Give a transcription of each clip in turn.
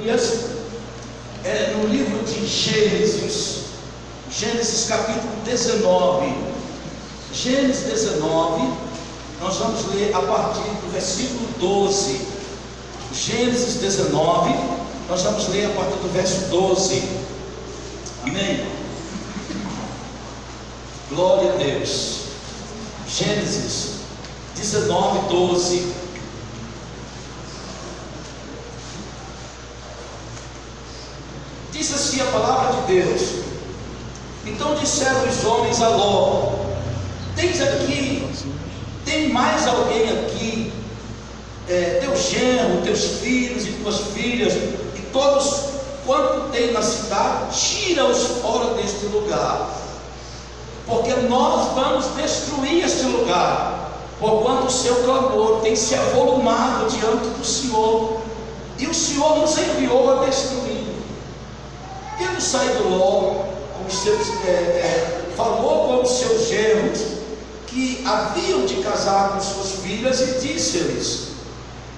No livro de Gênesis capítulo 19. Gênesis 19, nós vamos ler a partir do versículo 12. Gênesis 19, nós vamos ler a partir do verso 12. Amém? Glória a Deus. Gênesis 19, 12. Diz assim a palavra de Deus: então disseram os homens a Ló: tem mais alguém aqui, teu genro, teus filhos e tuas filhas, e todos quanto tem na cidade, tira-os fora deste lugar, porque nós vamos destruir este lugar, porquanto o seu clamor tem se avolumado diante do Senhor, e o Senhor nos enviou a destruir. Tendo saído Ló, falou com os seus genros que haviam de casar com suas filhas, e disse-lhes: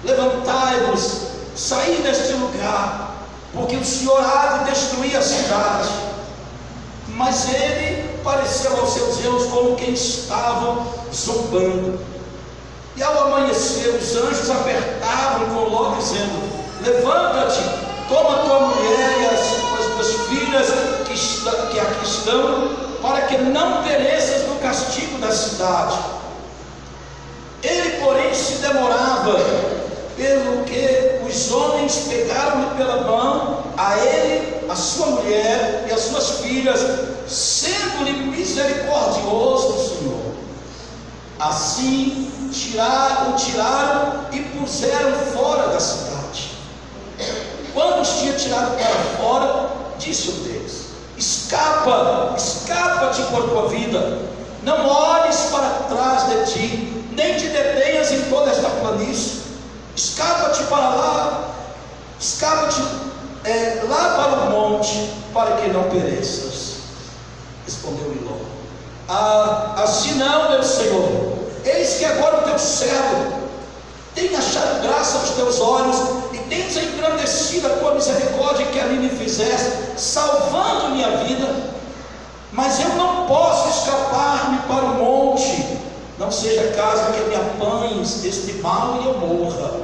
levantai-vos, saí deste lugar, porque o Senhor há de destruir a cidade. Mas ele pareceu aos seus genros como quem estavam zombando. E ao amanhecer, os anjos apertavam com Ló, dizendo: levanta-te, toma tua mulher e as tuas filhas que aqui estão, para que não pereças no castigo da cidade. Ele, porém, se demorava, pelo que os homens pegaram-lhe pela mão, a ele, a sua mulher e as suas filhas, sendo-lhe misericordioso o Senhor. Assim o tiraram e puseram fora da cidade. Quando os tinha tirado para fora, disse um deles: escapa-te por tua vida, não olhes para trás de ti, nem te detenhas em toda esta planície. Escapa-te para lá, lá para o monte, para que não pereças. Respondeu-lhe Ló: assim não, meu Senhor, eis que agora o teu servo tem achado graça aos teus olhos, e tens engrandecido a tua misericórdia que a mim me fizeste, salvando minha vida. Mas eu não posso escapar-me para o monte, não seja caso que me apanhes este mal e eu morra.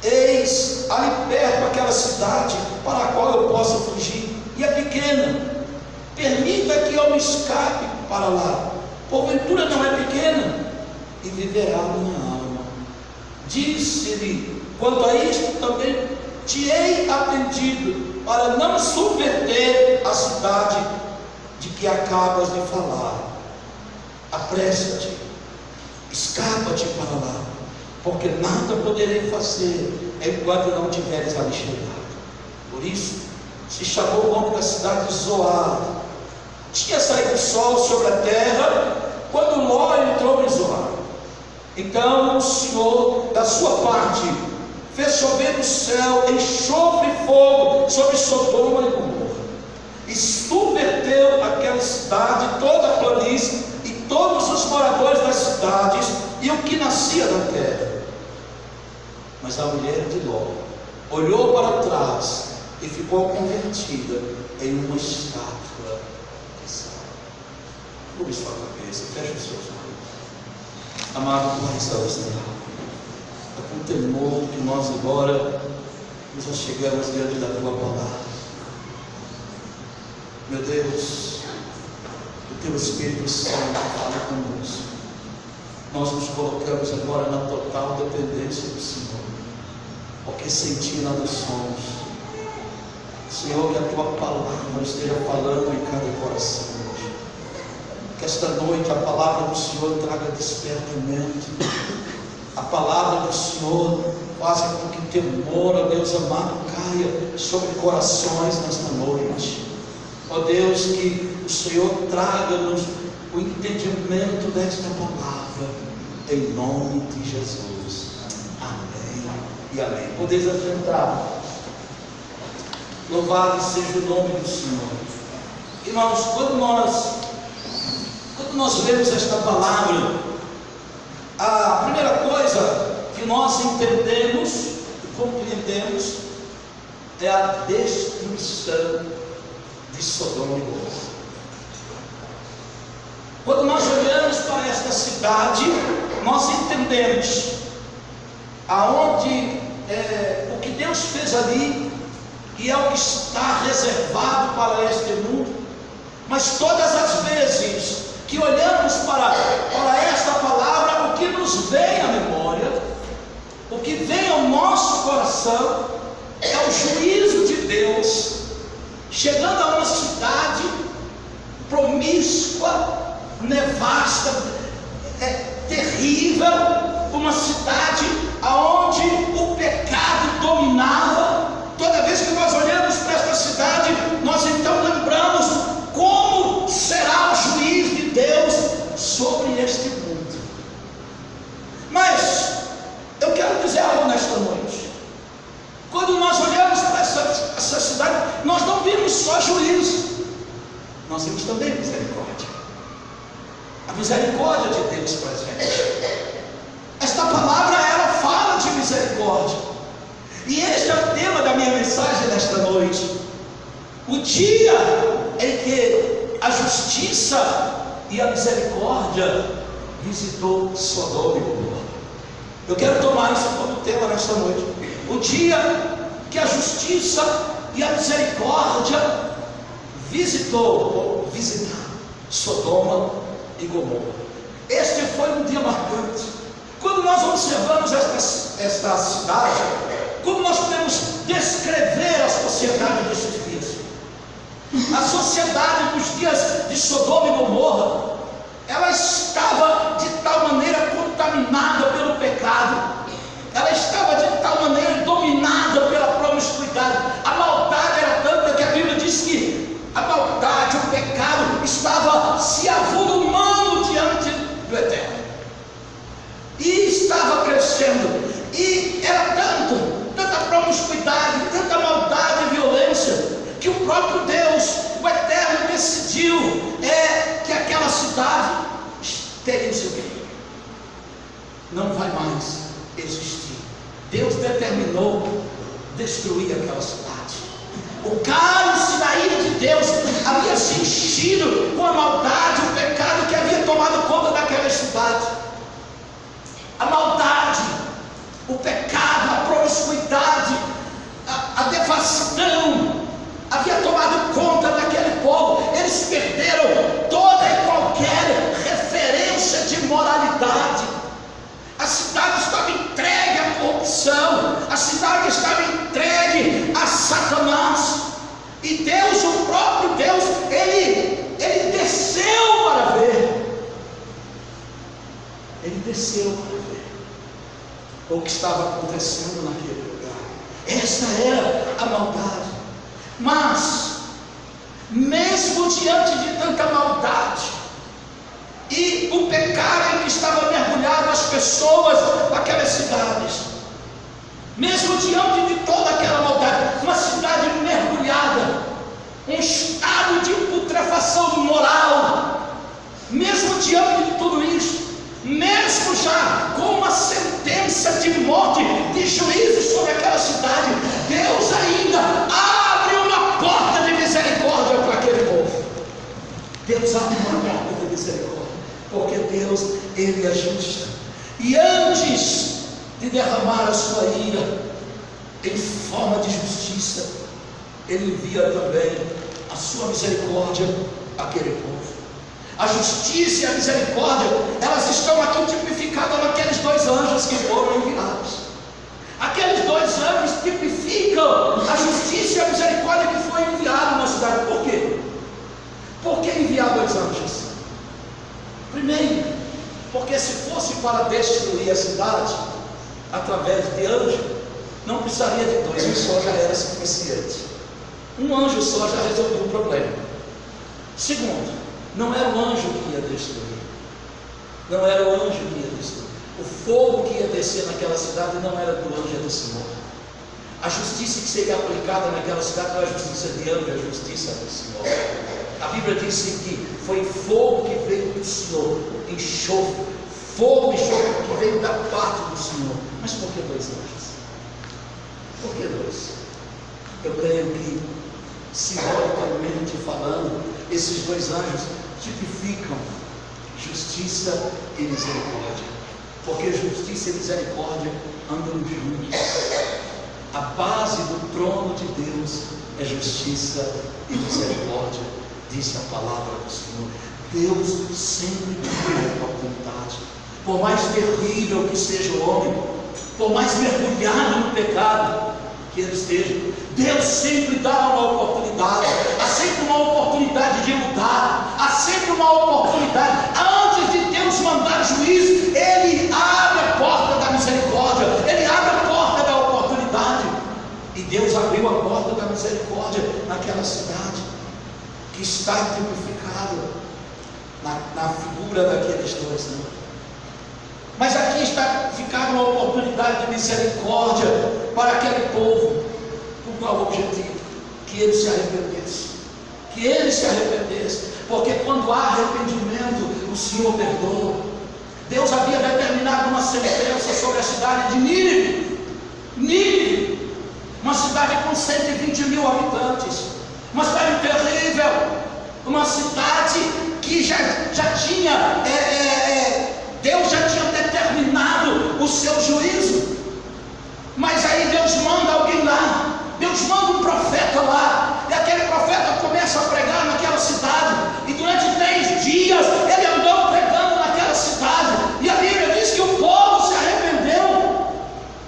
Eis ali perto aquela cidade para a qual eu possa fugir, e é pequena. Permita que eu me escape para lá, porventura não é pequena, e viverá minha alma. Disse-lhe: quanto a isto também te hei atendido, para não subverter a cidade de que acabas de falar. Apressa-te, escapa-te para lá, porque nada poderei fazer enquanto não tiveres ali chegado. Por isso se chamou o nome da cidade de Zoar. Tinha saído o sol sobre a terra quando Ló entrou em Zoar. Então o Senhor, da sua parte, fez chover do céu enxofre e fogo sobre Sodoma e Gomorra, e subverteu aquela cidade, toda a planície, e todos os moradores das cidades, e o que nascia da terra. Mas a mulher de Ló olhou para trás e ficou convertida em uma estátua de sal. Curve sua cabeça, feche os seus olhos. Amado Pai Celestial, é com temor que nós agora nos achegamos diante da Tua palavra. Meu Deus, o Teu Espírito Santo fala conosco. Nós nos colocamos agora na total dependência do Senhor, porque sem Ti nada somos. Senhor, que a Tua palavra esteja falando em cada coração. Que esta noite a palavra do Senhor traga despertamento. A palavra do Senhor faça com que temor, ó Deus amado, caia sobre corações nesta noite. Ó Deus, que o Senhor traga-nos o entendimento desta palavra, em nome de Jesus. Amém e amém. Podeis assentar. Louvado seja o nome do Senhor. Irmãos, quando nós lemos esta palavra, a primeira coisa que nós entendemos e compreendemos é a destruição de Sodoma e Gomorra. Quando nós olhamos para esta cidade, nós entendemos o que Deus fez ali, e é o que está reservado para este mundo. Mas todas as vezes que olhamos para esta palavra, o que nos vem à memória, o que vem ao nosso coração, é o juízo de Deus chegando a uma cidade promíscua, nevasta, terrível, uma cidade aonde o pecado dominava. Toda vez que nós olhamos para esta cidade, nós então lembramos como será o juízo de Deus sobre este mundo. Mas eu quero dizer algo nesta noite. Quando nós olhamos para essa cidade, nós não vimos só juízo, nós vimos também misericórdia. A misericórdia de Deus para a gente. Esta palavra, ela fala de misericórdia. E este é o tema da minha mensagem nesta noite. O dia em que a justiça e a misericórdia visitou Sodoma e Gomorra. Eu quero tomar isso como tema nesta noite. O dia que a justiça e a misericórdia visitaram Sodoma e Gomorra. Este foi um dia marcante. Quando nós observamos esta cidade, como nós podemos descrever a sociedade desses dias? A sociedade dos dias de Sodoma e Gomorra, ela estava de tal maneira contaminada pelo pecado, ela estava de tal maneira dominada pela promiscuidade. A maldade era tanta que a Bíblia diz que a maldade, o pecado, estava se avolumando diante do Eterno, e estava crescendo, e era tanta promiscuidade, tanta maldade e violência, que o próprio Deus, o Eterno, decidiu que aquela cidade teria o seu fim, não vai mais existir. Deus determinou destruir aquela cidade. O cálice da ira de Deus havia se enchido com a maldade, o pecado que havia tomado conta daquela cidade. A maldade, o pecado, a promiscuidade, a devassidão havia tomado conta daquele povo. Eles perderam toda e qualquer referência de moralidade. A cidade estava entregue à corrupção, a cidade estava entregue a Satanás. E Deus, o próprio Deus, ele desceu para ver. Ele desceu para ver o que estava acontecendo naquele lugar. Essa era a maldade. Mas, mesmo diante de tanta maldade e o pecado em que estava mergulhado as pessoas daquelas cidades, mesmo diante de toda aquela maldade, uma cidade mergulhada, um estado de putrefação moral, mesmo diante de tudo isso, mesmo já com uma sentença de morte, de juízo sobre aquela cidade, Deus ainda abre uma porta de misericórdia para aquele povo. Deus abre uma porta de misericórdia, porque Deus, Ele é justo. E antes de derramar a sua ira em forma de justiça, Ele envia também a sua misericórdia àquele povo. A justiça e a misericórdia, elas estão aqui tipificadas naqueles dois anjos que foram enviados. Aqueles dois anjos tipificam a justiça e a misericórdia que foi enviado na cidade. Por quê? Por que enviar dois anjos? Primeiro, porque se fosse para destruir a cidade através de anjo, não precisaria de dois, um só já era suficiente. Um anjo só já resolveu o problema. Segundo, não era o anjo que ia destruir, não era o anjo que ia destruir. O fogo que ia descer naquela cidade não era do anjo, era do Senhor. A justiça que seria aplicada naquela cidade não é a justiça de anjo, é a justiça do Senhor. A Bíblia disse que foi fogo que veio do Senhor, enxofre, fogo e enxofre que veio da parte do Senhor. Mas por que dois anjos? Por que dois? Eu creio que, simbolicamente falando, esses dois anjos tipificam justiça e misericórdia, porque justiça e misericórdia andam juntos. A base do trono de Deus é justiça e misericórdia, disse a palavra do Senhor. Deus sempre tem oportunidade, por mais terrível que seja o homem, por mais mergulhado no pecado que ele esteja, Deus sempre dá uma oportunidade. Há sempre uma oportunidade de mudar, há sempre uma oportunidade. Antes de Deus mandar juízo, Ele abre a porta da misericórdia, Ele abre a porta da oportunidade. E Deus abriu a porta da misericórdia naquela cidade, que está tipificada na figura daqueles dois anjos. Mas aqui está ficando uma oportunidade de misericórdia para aquele povo. Com qual objetivo? Que ele se arrependesse. Que ele se arrependesse. Porque quando há arrependimento, o Senhor perdoa. Deus havia determinado uma sentença sobre a cidade de Nínive. Nínive, uma cidade com 120 mil habitantes. Uma cidade terrível. Uma cidade que já tinha... Deus já tinha determinado o seu juízo, mas aí Deus manda alguém lá, Deus manda um profeta lá, e aquele profeta começa a pregar naquela cidade, e durante 3 dias ele andou pregando naquela cidade, e a Bíblia diz que o povo se arrependeu,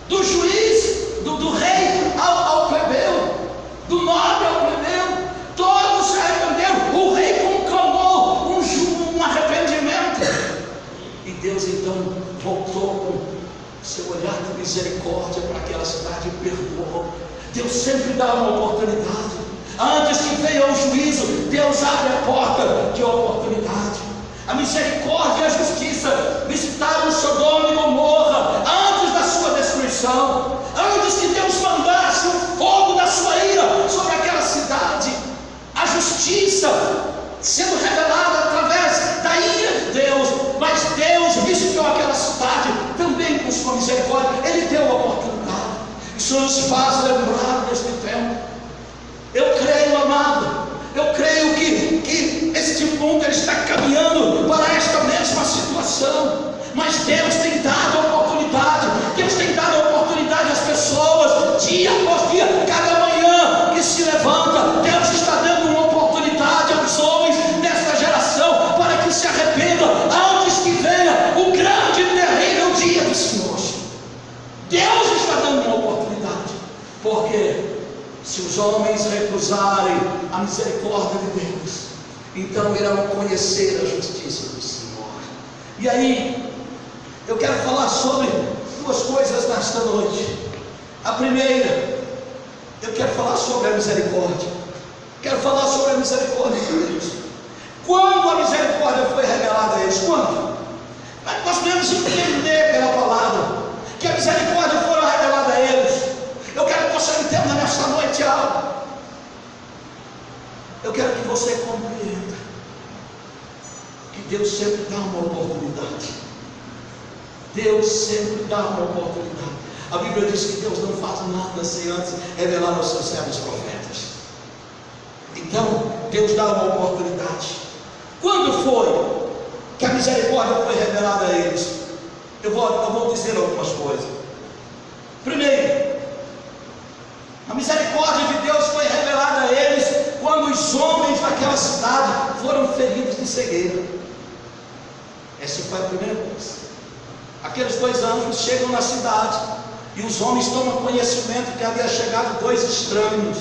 do juiz, do rei ao plebeu, do nobre ao plebeu, todos se arrependeram. O rei conclamou um arrependimento. Deus então voltou com seu olhar de misericórdia para aquela cidade e perdoou. Deus sempre dá uma oportunidade. Antes que venha o juízo, Deus abre a porta de oportunidade. A misericórdia e a justiça visitaram Sodoma e Gomorra antes da sua destruição, antes que Deus mandasse o fogo da sua ira sobre aquela cidade. A justiça sendo revelada através da ira de Deus, mas Deus visitou aquela cidade também com sua misericórdia. Ele deu a oportunidade. Isso nos faz lembrar deste tempo. Eu creio, amado, eu creio que este mundo ele está caminhando para esta mesma situação, mas Deus tem dado oportunidade. Deus tem dado oportunidade às pessoas, dia após dia, cada manhã que se levanta, Deus está dando uma oportunidade aos homens desta geração para que se arrependam antes que venha o grande e terrível dia do Senhor. Deus está dando uma oportunidade, porque se os homens recusarem a misericórdia de Deus, então irão conhecer a justiça do Senhor. E aí, eu quero falar sobre 2 coisas nesta noite. A primeira, eu quero falar sobre a misericórdia. Quero falar sobre a misericórdia de Deus. Quando a misericórdia foi revelada a eles? Quando? Nós devemos entender pela palavra que a misericórdia foi revelada a eles. Eu quero que você entenda nesta noite algo. Eu quero que você compreenda que Deus sempre dá uma oportunidade. Deus sempre dá uma oportunidade. A Bíblia diz que Deus não faz nada sem antes revelar aos seus servos profetas. Então, Deus dá uma oportunidade. Quando foi que a misericórdia foi revelada a eles? Eu vou dizer algumas coisas. Primeiro, a misericórdia de Deus foi revelada a eles quando os homens daquela cidade foram feridos de cegueira. Essa foi a primeira coisa. Aqueles 2 anjos chegam na cidade e os homens tomam conhecimento que havia chegado 2 estranhos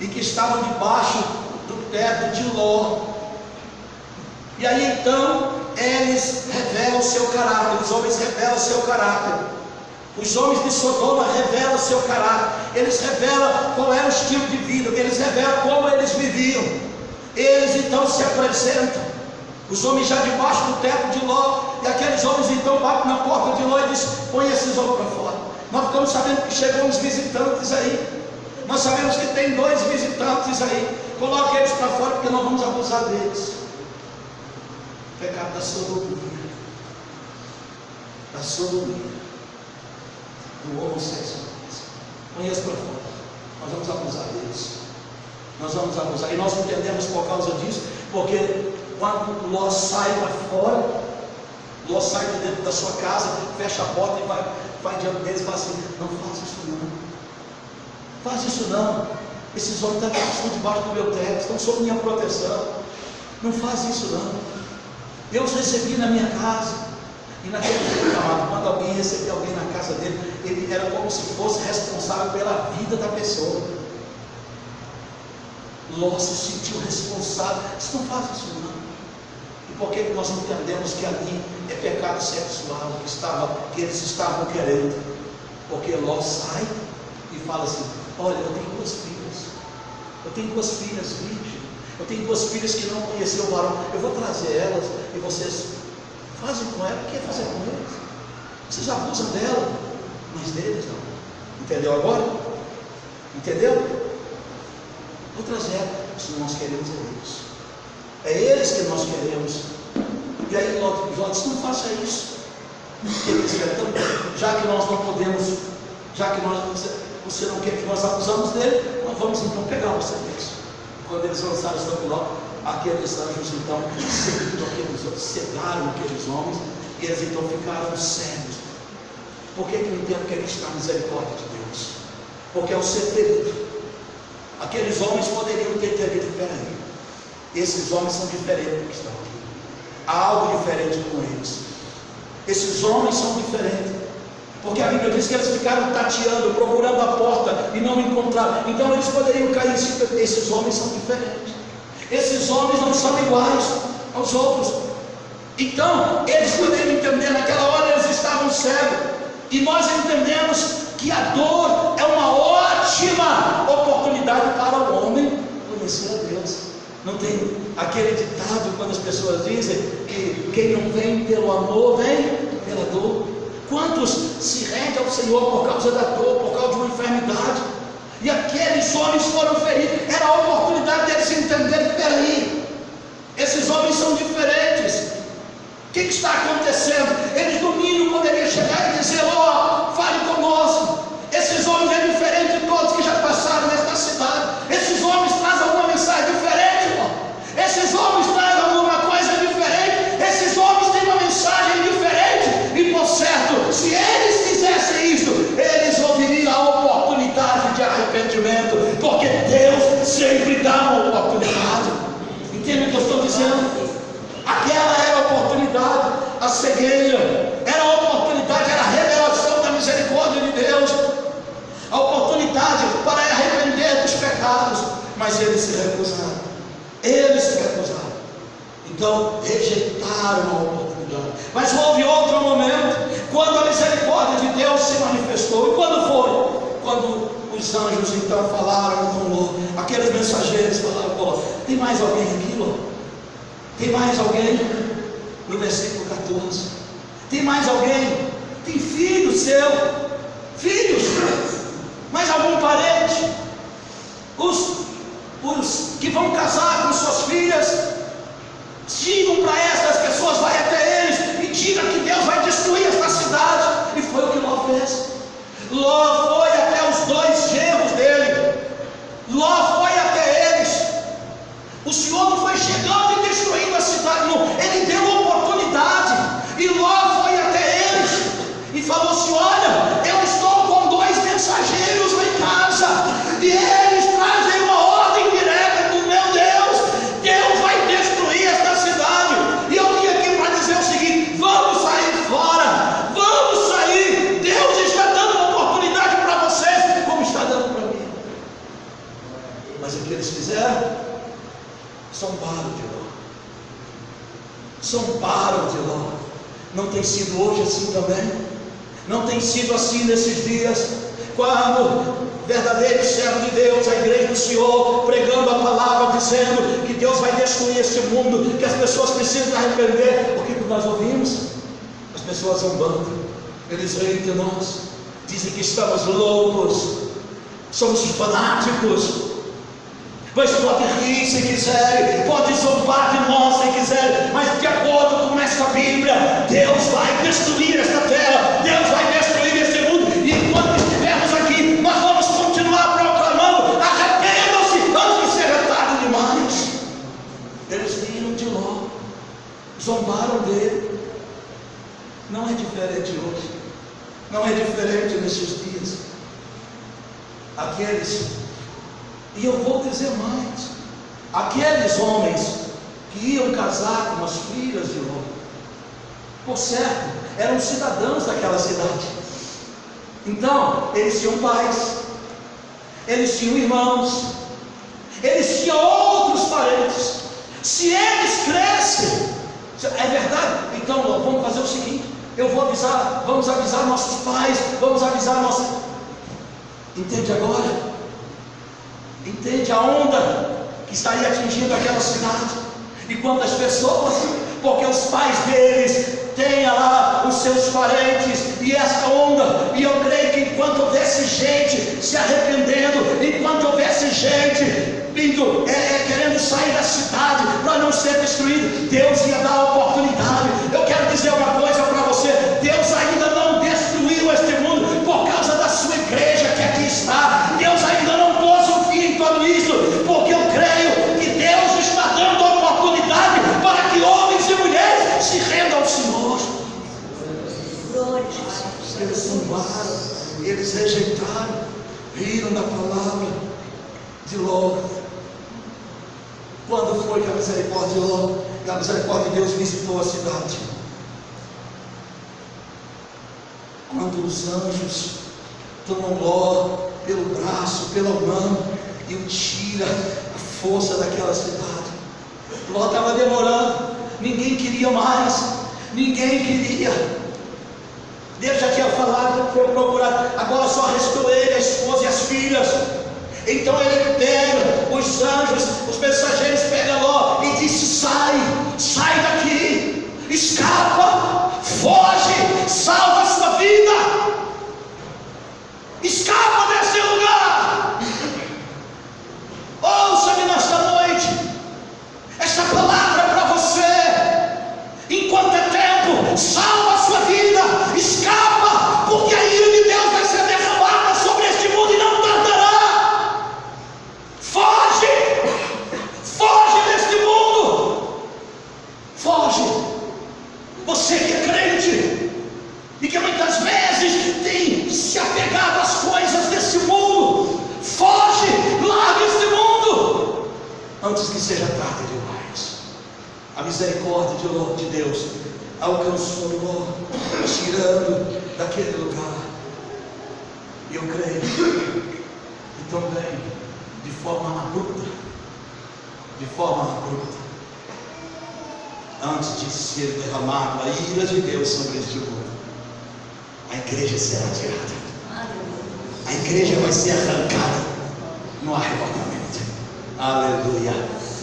e que estavam debaixo do teto de Ló. E aí então eles revelam o seu caráter. Os homens revelam o seu caráter. Os homens de Sodoma revelam o seu caráter. Eles revelam qual era o estilo de vida. Eles revelam como eles viviam. Eles então se apresentam. Os homens já debaixo do teto de Ló. E aqueles homens então batem na porta de Ló e dizem: põe esses homens para fora. Nós ficamos sabendo que chegam uns visitantes aí. Nós sabemos que tem 2 visitantes aí. Coloque eles para fora, porque nós vamos abusar deles. Pecado da sodomia. Da sodomia. Do homossexualismo. Põe eles para fora. nós vamos abusar deles. Nós vamos abusar. E nós entendemos por causa disso, porque quando Ló sai para fora, Ló sai de dentro da sua casa, fecha a porta e vai diante deles e fala assim: não faça isso não. Faz isso não. Esses homens estão debaixo do meu teto, estão sob minha proteção. Não faz isso não. Eu os recebi na minha casa. E naquele tempo, quando alguém recebia alguém na casa dele, ele era como se fosse responsável pela vida da pessoa. Ló se sentiu responsável. Disse: não faz isso não. E por que nós entendemos que ali é pecado sexual que eles estavam querendo? Porque Ló sai e fala assim: olha, eu tenho duas filhas. Eu tenho duas filhas virgens. Eu tenho duas filhas que não conheciam o varão. Eu vou trazer elas e vocês fazem com ela. O que é fazer com eles? Vocês abusam dela, mas deles não. Entendeu agora? Entendeu? Vou trazer ela. Se nós queremos eles. É eles que nós queremos. E aí Ló disse: não faça isso. Então, já que nós não podemos, já que você não quer que nós abusamos dele, nós vamos então pegar você mesmo. Quando eles lançaram sobre Ló, aqueles anjos então cegaram aqueles homens, e eles então ficaram cegos. Por que eu entendo que aqui está a misericórdia de Deus? Porque ao ser ferido, aqueles homens poderiam ter dito: peraí, esses homens são diferentes do que estão aqui. Há algo diferente com eles. Esses homens são diferentes. Porque a Bíblia diz que eles ficaram tateando, procurando a porta e não encontraram. Então eles poderiam cair em si. Esses homens são diferentes. Esses homens não são iguais aos outros. Então eles poderiam entender. Naquela hora eles estavam cegos. E nós entendemos que a dor é uma ótima oportunidade para o homem conhecer a Deus. Não tem aquele ditado quando as pessoas dizem que quem não vem pelo amor vem pela dor. Quantos se rendem ao Senhor por causa da dor, por causa de uma enfermidade? E aqueles homens foram feridos. Era a oportunidade deles entenderem: peraí, esses homens são diferentes. O que está acontecendo? Eles no mínimo poderiam chegar e dizer: ó, fale conosco. Esses homens é diferente de todos que já passaram nesta cidade. Esses homens trazem alguma mensagem diferente, irmão. Esses homens trazem alguma coisa diferente. Esses homens têm uma mensagem diferente. E por certo, se eles fizessem isso, eles ouviriam a oportunidade de arrependimento, porque Deus sempre dá uma oportunidade. Entende o que eu estou dizendo? Aquela era a oportunidade. A cegueira era a oportunidade, era a revelação da misericórdia de Deus, a oportunidade para arrepender dos pecados. Mas eles se recusaram. Eles se recusaram. Então rejeitaram a oportunidade. Mas houve outro momento, quando a misericórdia de Deus se manifestou. E quando foi? Quando os anjos então falaram com Ló. Aqueles mensageiros falaram com Ló: tem mais alguém aqui, Ló? Tem mais alguém? No versículo 14. Tem mais alguém? Tem filho seu? Filhos? Mais algum parente? Os que vão casar com suas filhas, digam para essas pessoas: vai até eles e diga que Deus vai destruir esta cidade. E foi o que Ló fez. Ló foi até os dois genros dele. Ló foi até eles. O Senhor não foi chegando e destruindo a cidade, não. Ele deu oportunidade. E Ló foi até eles e falou assim: olha, eu estou com dois mensageiros lá em casa, e eles trazem uma ordem direta do meu Deus. Deus vai destruir esta cidade. E eu vim aqui para dizer o seguinte: vamos sair fora, vamos sair. Deus está dando uma oportunidade para vocês, como está dando para mim. Mas o que eles fizeram? Zombaram de Ló. Zombaram de Ló. Não tem sido hoje assim também? Não tem sido assim nesses dias? Quando verdadeiros servos de Deus, a igreja do Senhor, pregando a palavra, dizendo que Deus vai destruir este mundo, que as pessoas precisam arrepender. O que nós ouvimos? As pessoas zombando. Eles riem de nós, dizem que estamos loucos, somos fanáticos. Mas pode rir se quiserem, pode zombar de nós se quiserem, mas de acordo com esta Bíblia, Deus vai destruir esta terra, Deus vai destruir este mundo. E enquanto estivermos aqui, nós vamos continuar proclamando diferente hoje, não é diferente nesses dias. Aqueles, e eu vou dizer mais, aqueles homens que iam casar com as filhas de Ló, por certo, eram cidadãos daquela cidade. Então, eles tinham pais, eles tinham irmãos, eles tinham outros parentes. Se eles crescem, é verdade? Então, vamos fazer o seguinte: eu vou avisar, vamos avisar nossos pais, vamos avisar nossos. Entende agora? Entende a onda que estaria atingindo aquela cidade? E quantas pessoas, porque os pais deles têm lá os seus parentes, e essa onda, e eu creio que enquanto houvesse gente se arrependendo, enquanto houvesse gente vindo, querendo sair da cidade para não ser destruído, Deus ia dar a oportunidade. Eu quero dizer uma coisa para você: Deus ainda não destruiu este mundo por causa da sua igreja que aqui está. Deus ainda não pôs um fim em tudo isso, porque eu creio que Deus está dando a oportunidade para que homens e mulheres se rendam ao Senhor. Eles zombaram, eles rejeitaram, riram da palavra de Ló. Quando foi que a misericórdia de Ló, que a misericórdia de Deus visitou a cidade? Quando os anjos tomam Ló pelo braço, pela mão, e o tira a força daquela cidade. Ló estava demorando, ninguém queria mais, ninguém queria. Deus já tinha falado, foi procurar, agora só restou ele, a esposa e as filhas. Então ele pega os anjos, os mensageiros, pega Ló e disse: sai daqui, escapa, foge, salva a sua vida, escapa desse lugar. Ouça-me nesta noite, esta palavra é para você. Enquanto é tempo, salva a sua vida, escapa, porque a ira de Deus vai ser derramada sobre este mundo e não tardará. Foge deste mundo, foge. Você que é crente e que muitas vezes tem se apegado às coisas desse mundo, foge, larga este mundo antes que seja tarde demais. A misericórdia de Deus alcançou Ló, tirando daquele lugar. E eu creio que também, de forma abrupta, antes de ser derramado a ira de Deus sobre este mundo, a igreja será tirada. A igreja vai ser arrancada no arrebatamento. Aleluia,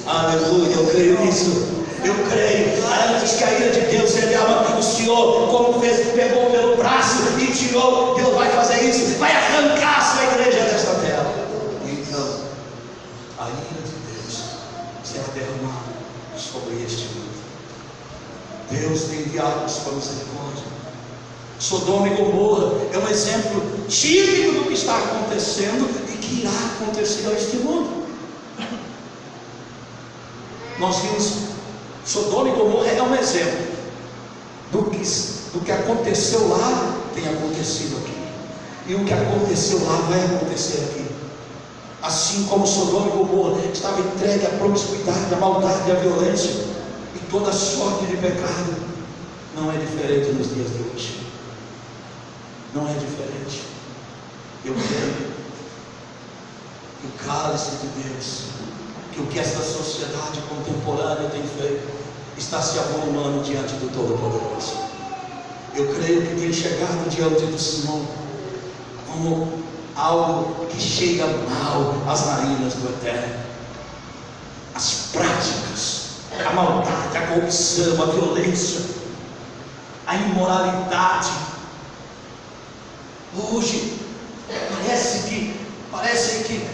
aleluia, eu creio nisso. Eu creio, antes que a ira de Deus seja derramada, o Senhor, como fez, pegou pelo braço e tirou. Deus vai fazer isso, vai arrancar a sua igreja desta terra. Então, a ira de Deus será derramada sobre este mundo. Deus tem enviado a sua misericórdia. Sodoma e Gomorra é um exemplo típico do que está acontecendo e que irá acontecer a este mundo. Nós vimos, Sodoma e Gomorra é um exemplo do que aconteceu lá, tem acontecido aqui, e o que aconteceu lá vai acontecer aqui. Assim como Sodoma e Gomorra estava entregue à promiscuidade, à maldade, à violência e toda sorte de pecado, não é diferente nos dias de hoje. Não é diferente. Eu creio que o cálice de Deus, que o que essa sociedade contemporânea tem feito, está se avolumando diante do Todo-Poderoso. Eu creio que tem chegado diante do Senhor como algo que chega mal às narinas do Eterno. As práticas, a maldade, a corrupção, a violência, a imoralidade. Hoje parece que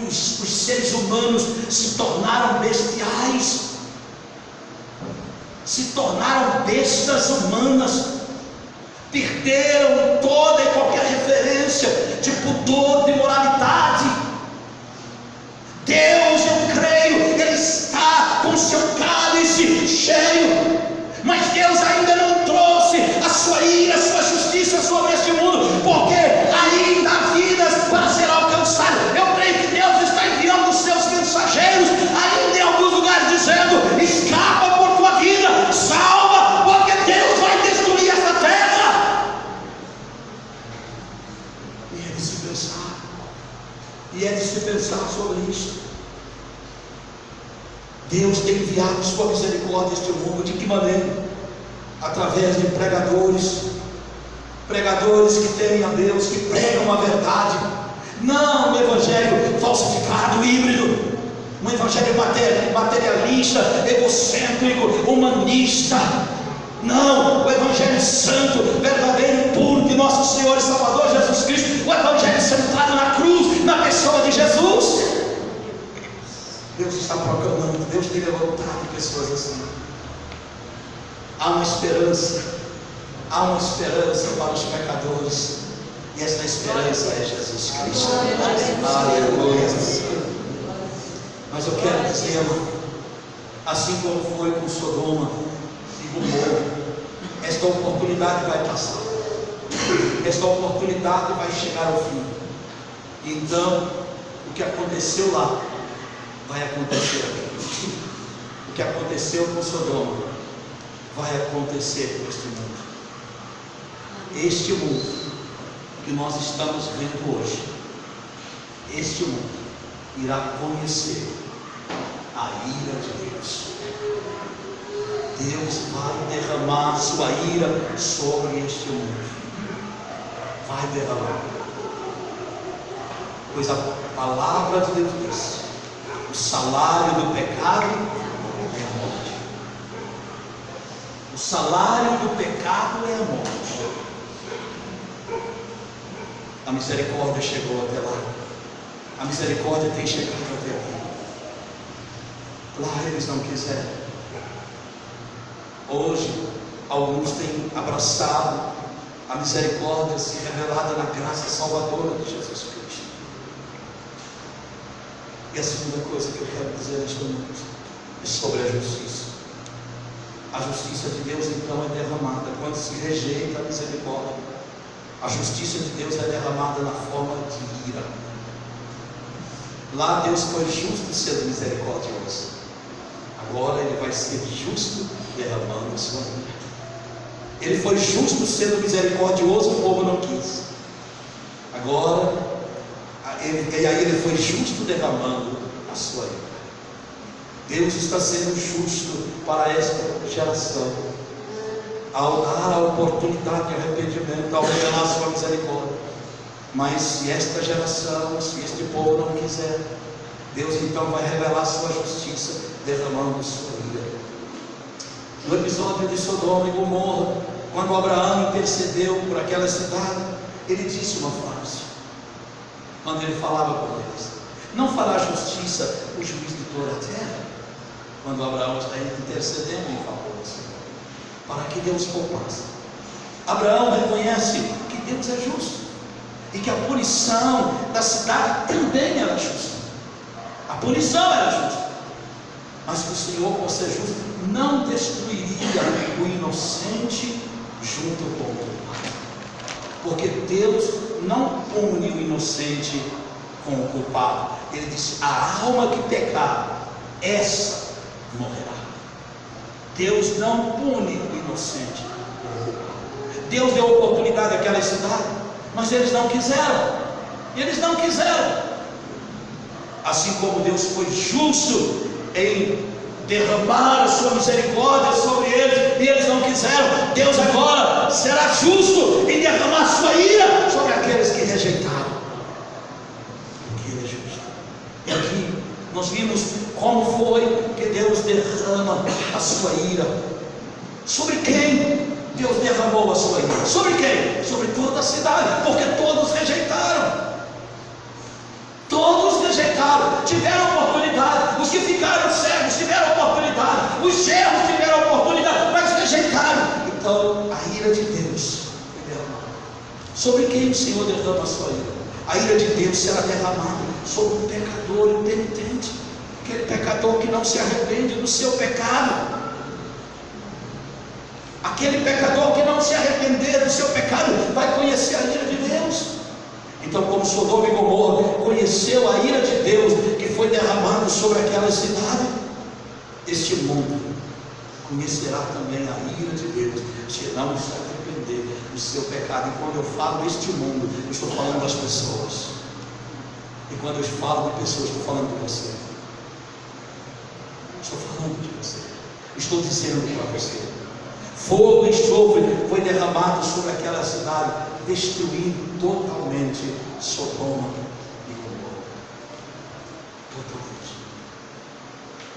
os seres humanos se tornaram bestiais, se tornaram bestas humanas, perderam toda e qualquer referência de pudor, de moralidade. Deus, eu creio, Ele está com seu cálice cheio, mas Deus ainda não trouxe a sua ira comece a pensar sobre isso. Deus tem enviado sua misericórdia a este mundo. De que maneira? Através de pregadores que temem a Deus, que pregam a verdade, não um evangelho falsificado, híbrido, um evangelho materialista, egocêntrico, humanista. Não, o evangelho santo, verdadeiro e puro de nosso Senhor e Salvador Jesus Cristo, o evangelho centrado na cruz, na pessoa de Jesus. Deus está proclamando, Deus tem levantado pessoas assim. Há uma esperança para os pecadores, e essa esperança é Jesus Cristo. Aleluia. Mas eu quero dizer, assim como foi com Sodoma e Gomorra, esta oportunidade vai passar, esta oportunidade vai chegar ao fim. Então, o que aconteceu lá vai acontecer aqui. O que aconteceu com Sodoma vai acontecer com este mundo. Este mundo que nós estamos vendo hoje, este mundo irá conhecer a ira de Deus. Deus vai derramar sua ira sobre este mundo. Vai derramar. Pois a palavra de Deus diz: o salário do pecado é a morte. O salário do pecado é a morte. A misericórdia chegou até lá. A misericórdia tem chegado até aqui. Lá eles não quiseram. Hoje, alguns têm abraçado a misericórdia se revelada na graça salvadora de Jesus Cristo. E a segunda coisa que eu quero dizer neste momento é sobre a justiça. A justiça de Deus então é derramada quando se rejeita a misericórdia. A justiça de Deus é derramada na forma de ira. Lá Deus foi justo sendo misericordioso. Agora Ele vai ser justo derramando a sua ira. Ele foi justo sendo misericordioso, o povo não quis. Agora, ele foi justo derramando a sua ira. Deus está sendo justo para esta geração, ao dar a oportunidade de arrependimento, ao revelar a sua misericórdia. Mas se esta geração, se este povo não quiser, Deus então vai revelar a sua justiça, derramando a sua ira. No episódio de Sodoma e Gomorra, quando Abraão intercedeu por aquela cidade, ele disse uma frase, quando ele falava com eles: não fará justiça o juiz de toda a terra? Quando Abraão está intercedendo em favor do Senhor, para que Deus poupasse. Abraão reconhece que Deus é justo e que a punição da cidade também era justa. A punição era justa, mas que o Senhor, por ser justo, não destruiria o inocente junto com o culpado, porque Deus não pune o inocente com o culpado. Ele disse: a alma que pecar, essa morrerá. Deus não pune o inocente com o culpado. Deus deu oportunidade àquela cidade, mas eles não quiseram. Eles não quiseram. Assim como Deus foi justo em derramar a sua misericórdia sobre eles, e eles não quiseram, Deus agora será justo em derramar a sua ira sobre aqueles que rejeitaram. Porque Ele é justo. E aqui nós vimos como foi que Deus derrama a sua ira. Sobre quem Deus derramou a sua ira? Sobre quem? Sobre toda a cidade, porque todos rejeitaram. Todos rejeitaram, tiveram oportunidade. Os que ficaram cegos tiveram oportunidade, os servos tiveram oportunidade, mas rejeitaram. Então a ira de Deus foi derramada. Sobre quem o Senhor derrama a sua ira? A ira de Deus será derramada sobre o pecador impenitente, aquele pecador que não se arrepende do seu pecado. Aquele pecador que não se arrepender do seu pecado vai conhecer a ira de Deus. Então, como Sodoma e Gomorra conheceu a ira de Deus que foi derramado sobre aquela cidade, este mundo conhecerá também a ira de Deus, se não se arrepender do seu pecado. E quando eu falo este mundo, eu estou falando das pessoas. E quando eu falo de pessoas, estou falando de você. Estou falando de você. Estou dizendo para você. Fogo e enxofre foi derramado sobre aquela cidade, destruindo totalmente Sodoma e Gomorra. Totalmente.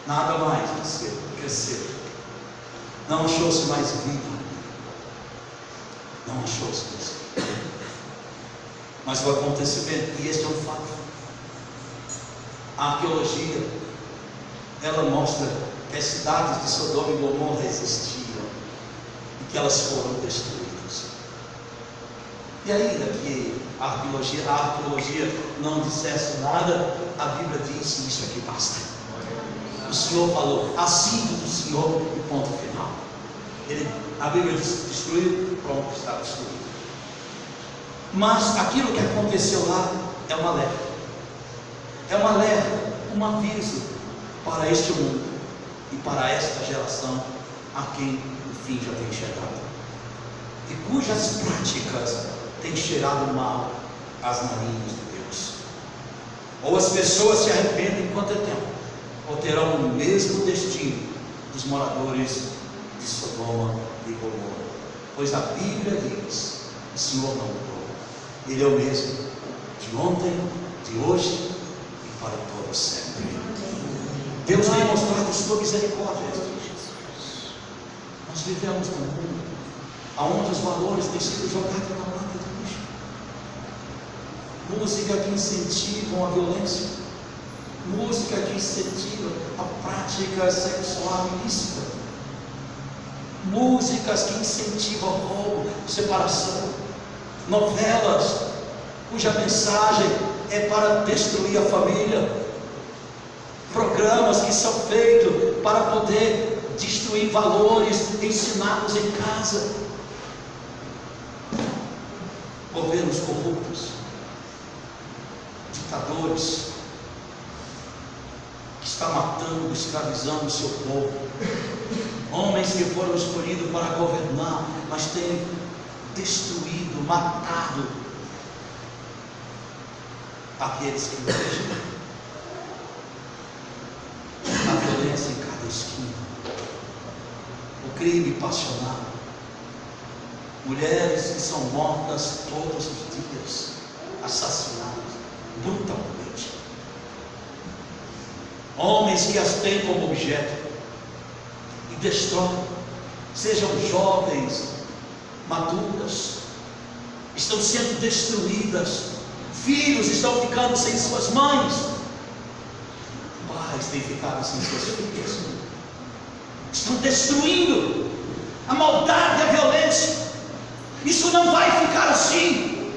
Nada mais cresceu. Não achou-se mais vida. Não achou-se mais vida. Mas o acontecimento, e este é um fato. A arqueologia, ela mostra que as cidades de Sodoma e Gomorra existiam e que elas foram destruídas. E ainda que a arqueologia não dissesse nada, a Bíblia diz: isso aqui basta. O Senhor falou, assim diz o Senhor, e ponto final. A Bíblia diz: destruiu, pronto, está destruído. Mas aquilo que aconteceu lá é um alerta. É um alerta, um aviso para este mundo e para esta geração a quem o fim já tem chegado e cujas práticas têm cheirado mal às narinas de Deus. Ou as pessoas se arrependem enquanto é tempo, ou terão o mesmo destino dos moradores de Sodoma e Gomorra, pois a Bíblia diz: o Senhor não mudou, Ele é o mesmo de ontem, de hoje e para todo sempre. Deus tem mostrado sua misericórdia. Nós vivemos num mundo onde os valores têm sido jogados na lata do lixo. Música que incentivam a violência, música que incentiva a prática sexual ilícita, músicas que incentivam roubo, separação, novelas cuja mensagem é para destruir a família, programas que são feitos para poder destruir valores ensinados em casa, governos corruptos, ditadores que estão matando, escravizando o seu povo, homens que foram escolhidos para governar, mas têm destruído, matado aqueles que deixam. A violência em cada esquina, o crime passional, mulheres que são mortas todos os dias, assassinadas brutalmente, homens que as têm como objeto e destroem, sejam jovens, maduras, estão sendo destruídas, filhos estão ficando sem suas mães, pais têm ficado sem suas filhas, estão destruindo. A maldade e a violência, isso não vai ficar assim.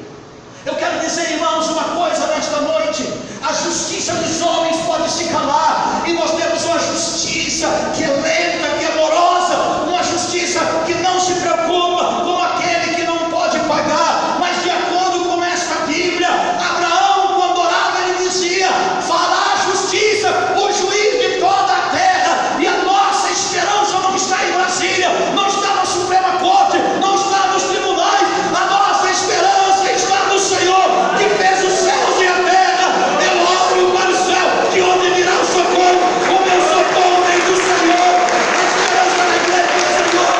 Eu quero dizer, irmãos, uma coisa nesta noite: a justiça dos homens pode se calar, e nós temos uma justiça que é lenta, que é amorosa, uma justiça que não se preocupa com aquele que não pode pagar. Mas de acordo com esta Bíblia, Abraão, quando orava, ele dizia: fará a justiça, o juiz de toda a terra. E a nossa esperança não está em Brasília, não está na Suprema Corte, não está nos tribunais. A nossa esperança está no Senhor, que fez os céus e a terra. Eu olho para o céu, de onde virá o socorro? O meu socorro vem do Senhor. A esperança da igreja do Senhor,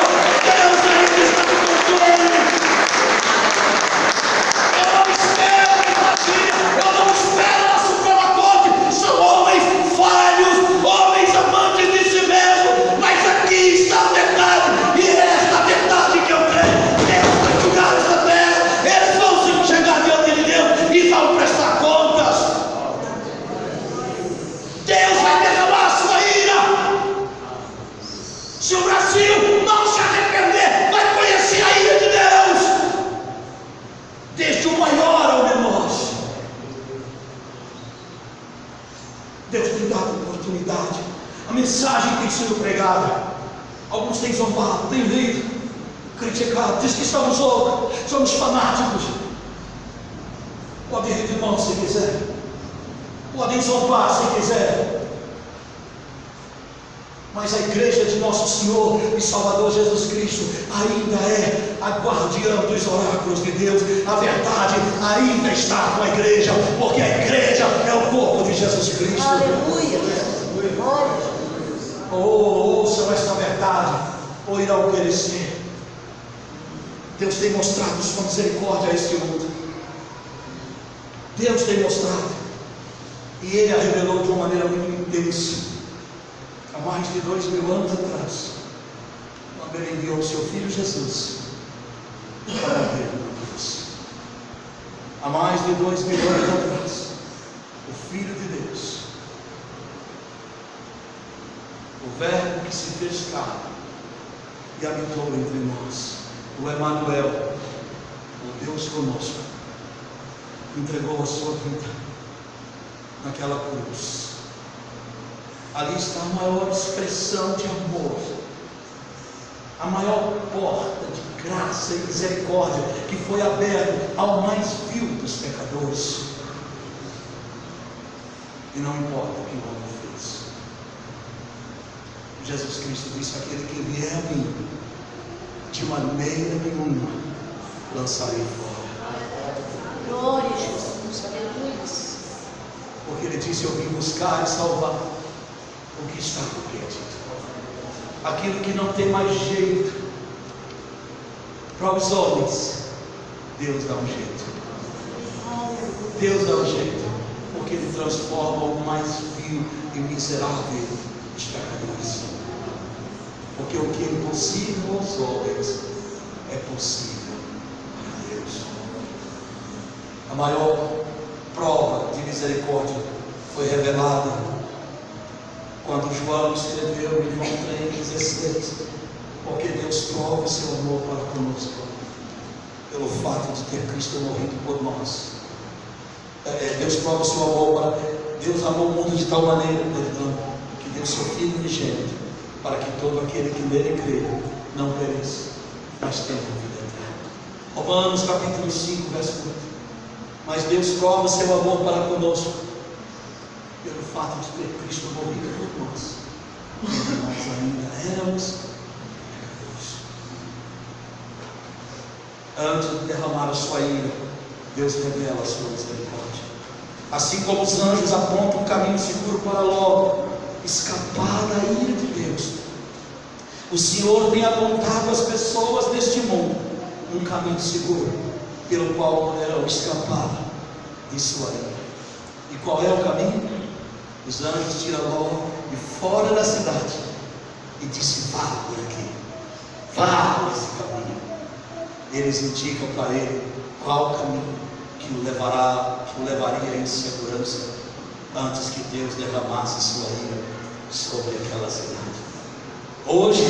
Deus ainda está no controle. Eu não espero em Brasília, eu não espero na Suprema Corte. São homens falhos, homens amantes de si mesmo, mas aqui está a verdade, e é esta verdade que eu creio. Deus vai julgar esta terra, eles vão se chegar diante de Deus e vão prestar contas. Deus vai derramar a sua ira. Se o Brasil não se arrepender, vai conhecer a ira de Deus, desde o maior ao menor. Deus tem dado oportunidade, a mensagem tem sido pregada. Alguns têm zombado, têm lido, criticado, diz que estamos loucos, somos fanáticos. Podem rir de mão se quiser, podem zombar se quiser, Mas a igreja de nosso Senhor e Salvador Jesus Cristo ainda é a guardiã dos oráculos de Deus. A verdade ainda está com a igreja, porque a igreja é o corpo de Jesus Cristo. Aleluia. Ouçam esta verdade, ou irão perecer. Deus tem mostrado sua misericórdia a este mundo. Deus tem mostrado, e Ele a revelou de uma maneira muito intensa. Há mais de 2000 anos atrás, quando Ele enviou o seu Filho Jesus para morrer na cruz. Há mais de 2000 anos atrás, o Filho de Deus, o Verbo que se fez carne e habitou entre nós, o Emanuel, o Deus conosco, entregou a sua vida naquela cruz. Ali está a maior expressão de amor, a maior porta de graça e misericórdia que foi aberta ao mais vil dos pecadores. E não importa o que o homem fez, Jesus Cristo disse: aquele que vier a mim, de maneira nenhuma lançarei fora. Glória a Jesus, aleluia. Porque Ele disse: eu vim buscar e salvar o que está perdido, aquilo que não tem mais jeito. Para os homens, Deus dá um jeito. Deus dá um jeito, porque Ele transforma o mais vil e miserável dos pecadores. Porque o que é impossível aos homens é possível para Deus. A maior prova de misericórdia foi revelada quando João escreveu em João 3,16: porque Deus prova o seu amor para conosco pelo fato de ter Cristo morrido por nós. Deus prova o seu amor para... Deus amou o mundo de tal maneira, que deu seu Filho unigênito, para que todo aquele que nele crê não pereça, mas tenha vida eterna. Romanos capítulo 5, verso 8. Mas Deus prova o seu amor para conosco pelo fato de ter Cristo morrido por nós, quando nós ainda éramos pecadores. Antes de derramar a sua ira, Deus revela a sua misericórdia. Assim como os anjos apontam um caminho seguro para logo escapar da ira de Deus, o Senhor tem apontado às pessoas deste mundo um caminho seguro pelo qual poderão escapar de sua ira. E qual é o caminho? Os anjos tiram logo de fora da cidade e dizem: vá por aqui, vá por esse caminho. Eles indicam para ele qual caminho que o levaria em segurança, antes que Deus derramasse sua ira sobre aquela cidade. Hoje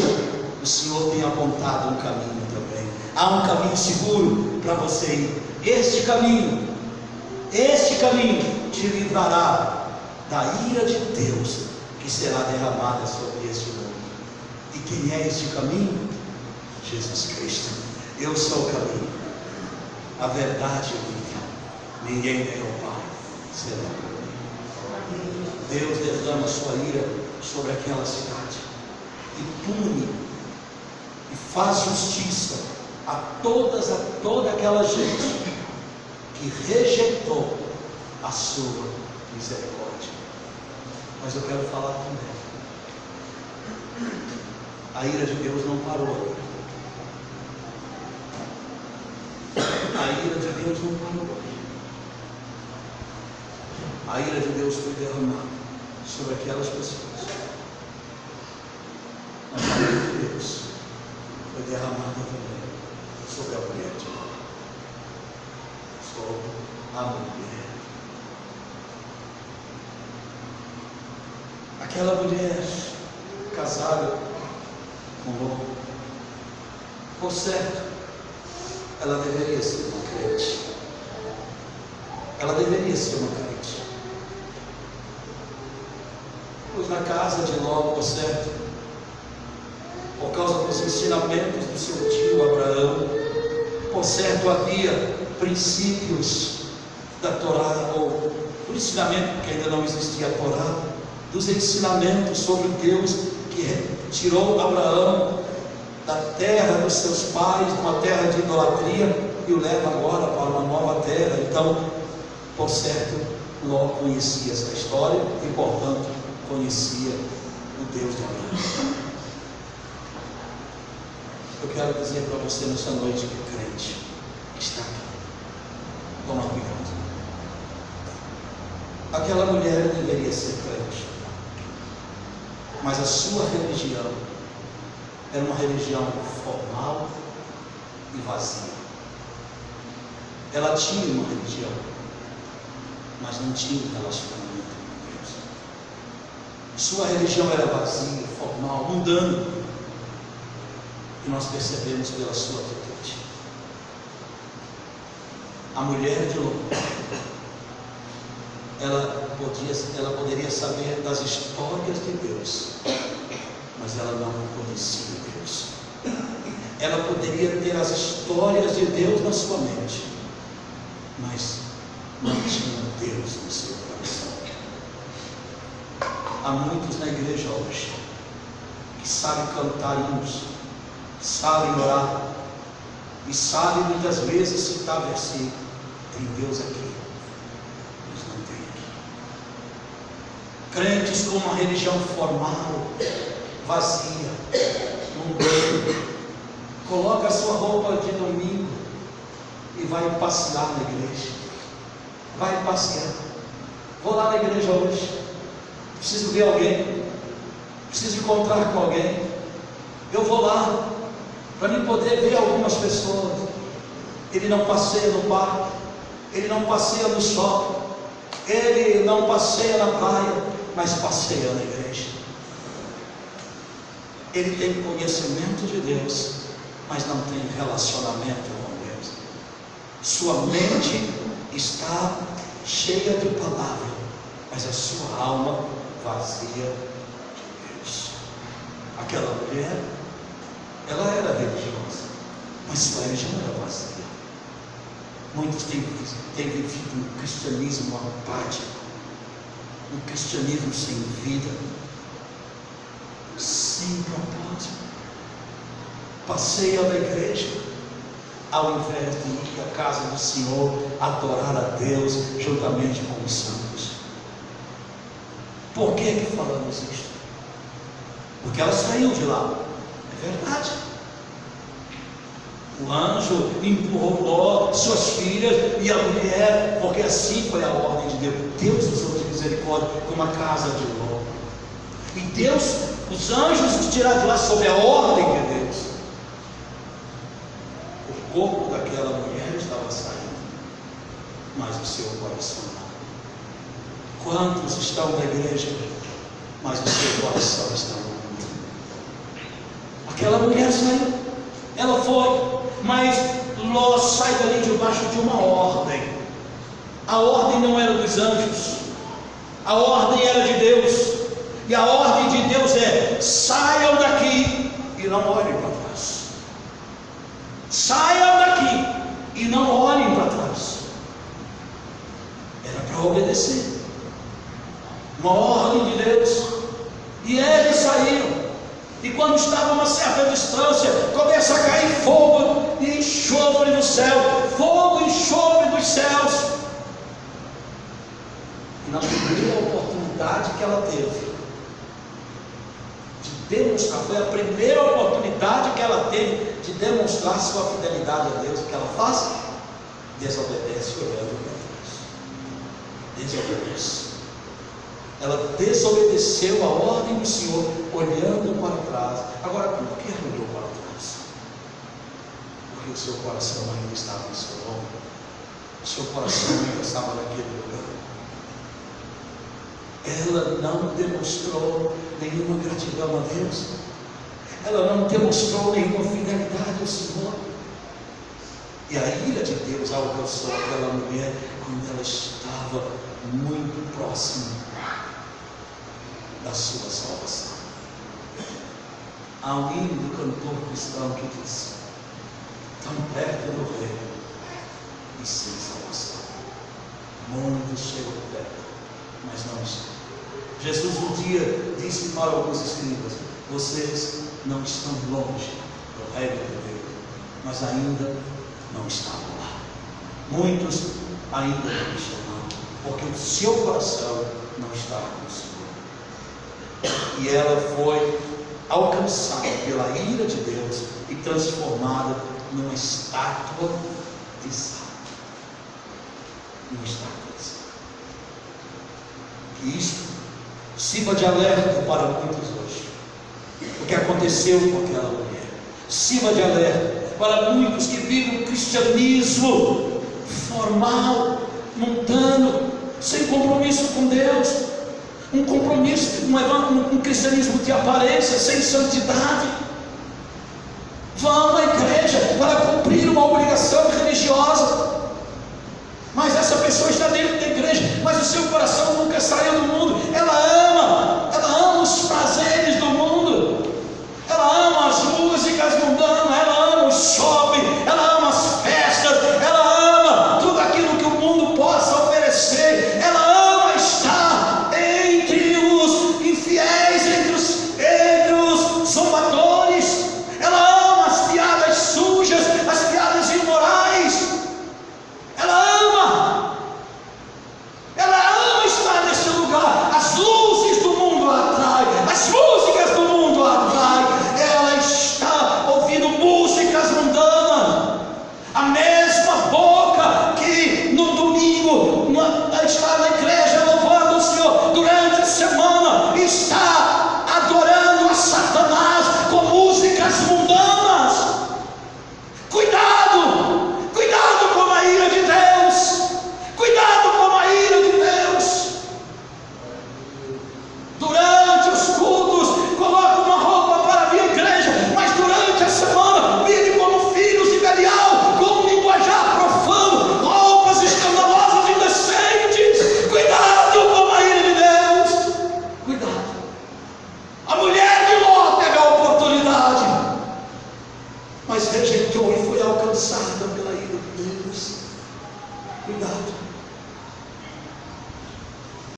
o Senhor tem apontado um caminho também. Há um caminho seguro para você ir. Este caminho te livrará da ira de Deus que será derramada sobre este mundo. E quem é este caminho? Jesus Cristo. Eu sou o caminho, a verdade e a vida. Ninguém vem ao Pai senão por mim. Deus derrama sua ira sobre aquela cidade e pune e faz justiça a toda aquela gente que rejeitou a sua misericórdia. Mas eu quero falar também, a ira de Deus não parou. A ira de Deus não parou. A ira de Deus foi derramada sobre aquelas pessoas. Mas a ira de Deus foi derramada também sobre a mulher de Jó. Sobre a mulher. Aquela mulher casada com Ló, por certo, ela deveria ser uma crente. Ela deveria ser uma crente. Pois na casa de Ló, por certo, por causa dos ensinamentos do seu tio Abraão, por certo havia princípios da Torá, ou do ensinamento, porque ainda não existia a Torá, dos ensinamentos sobre Deus que tirou Abraão da terra dos seus pais, uma terra de idolatria, e o leva agora para uma nova terra. Então, por certo, Ló conhecia essa história e, portanto, conhecia o Deus de Abraão. Eu quero dizer para você nessa noite que o crente está aqui. Toma cuidado. Aquela mulher deveria ser crente, mas a sua religião era uma religião formal e vazia. Ela tinha uma religião, mas não tinha um relacionamento com Deus. Sua religião era vazia, formal, mundana, e nós percebemos pela sua atitude. A mulher de Ló, ela poderia saber das histórias de Deus, mas ela não conhecia Deus. Ela poderia ter as histórias de Deus na sua mente, mas não tinha Deus no seu coração. Há muitos na igreja hoje que sabem cantar hinos, sabem orar e sabem muitas vezes citar versículo. Tem Deus aqui, mas não tem aqui. Crentes com uma religião formal, vazia, mundana, coloca a sua roupa de domingo e vai passear na igreja. Vai passear. Vou lá na igreja hoje, preciso ver alguém, preciso encontrar com alguém. Eu vou lá para me poder ver algumas pessoas. Ele não passeia no parque, ele não passeia no shopping, ele não passeia na praia, mas passeia na igreja. Ele tem conhecimento de Deus, mas não tem relacionamento com Deus. Sua mente está cheia de palavra, mas a sua alma vazia de Deus. Aquela mulher, ela era religiosa, mas sua religião era vazia. Muitos têm vivido um cristianismo apático, um cristianismo sem vida, sem propósito. Passeia na igreja, ao invés de ir à casa do Senhor, adorar a Deus juntamente com os santos. Por que falamos isto? Porque ela saiu de lá, é verdade. O anjo empurrou Ló, suas filhas e a mulher, porque assim foi a ordem de Deus. Deus usou de misericórdia como a casa de Ló. E Deus, os anjos os tiraram de lá sob a ordem de Deus. O corpo daquela mulher estava saindo, mas o seu coração não. Quantos estão na igreja, mas o seu coração está no mundo? Aquela mulher saiu, ela foi, mas Ló sai dali debaixo de uma ordem. A ordem não era dos anjos, a ordem era de Deus. E a ordem de Deus é: saiam daqui e não olhem para trás. Saiam daqui e não olhem para trás. Era para obedecer, uma ordem de Deus. E eles saíram. E quando estava a uma certa distância, começa a cair fogo e enxofre do céu. Fogo e enxofre dos céus. E na primeira oportunidade que ela teve de demonstrar, foi a primeira oportunidade que ela teve de demonstrar sua fidelidade a Deus. O que ela faz? Desobedece olhando para trás. Desobedece. Ela desobedeceu a ordem do Senhor, olhando para trás. Agora, por que ela olhou para trás? Porque o seu coração ainda estava em Sodoma. O seu coração ainda estava naquele lugar. Ela não demonstrou nenhuma gratidão a Deus. Ela não demonstrou nenhuma fidelidade ao Senhor. E a ira de Deus alcançou aquela mulher quando ela estava muito próxima da sua salvação. Há um hino do cantor cristão que diz: tão perto do reino e sem salvação. Muitos chegam perto, mas não estão. Jesus um dia disse para alguns escribas: vocês não estão longe do reino de Deus, mas ainda não estavam lá. Muitos ainda não estão lá, porque o seu coração não estava com o Senhor. E ela foi alcançada pela ira de Deus e transformada numa estátua de sal. Uma estátua de sal. Que isto sirva de alerta para muitos hoje. O que aconteceu com aquela mulher sirva de alerta para muitos que vivem um cristianismo formal, mundano, sem compromisso com Deus, um compromisso, um cristianismo de aparência, sem santidade. Vão à igreja para cumprir uma obrigação religiosa, mas essa pessoa está dentro da igreja, mas o seu coração nunca saiu do mundo. Ela ama os prazeres do mundo, ela ama as músicas mundanas, ela ama o shopping, ela ama as festas, ela ama tudo aquilo que o mundo possa oferecer, ela ama estar entre os infiéis, entre os zombadores, ela ama as piadas sujas, as piadas imorais, ela ama estar nesse lugar. As luzes do mundo a atraem, as músicas do mundo a atraem, ela está ouvindo músicas mundanas. A mesma boca que no domingo está na igreja louvando o Senhor, durante a semana está adorando a Satanás com músicas mundanas. Cuidado com a ira de Deus, cuidado com a ira de Deus. Durante os cultos coloca uma roupa para vir à igreja, mas durante a semana vive como filhos de Belial, com um linguajar profano, roupas escandalosas e indecentes. Cuidado com a ira de Deus, cuidado. A mulher de Ló teve a oportunidade, mas rejeitou e foi alcançada pela ira de Deus. Cuidado.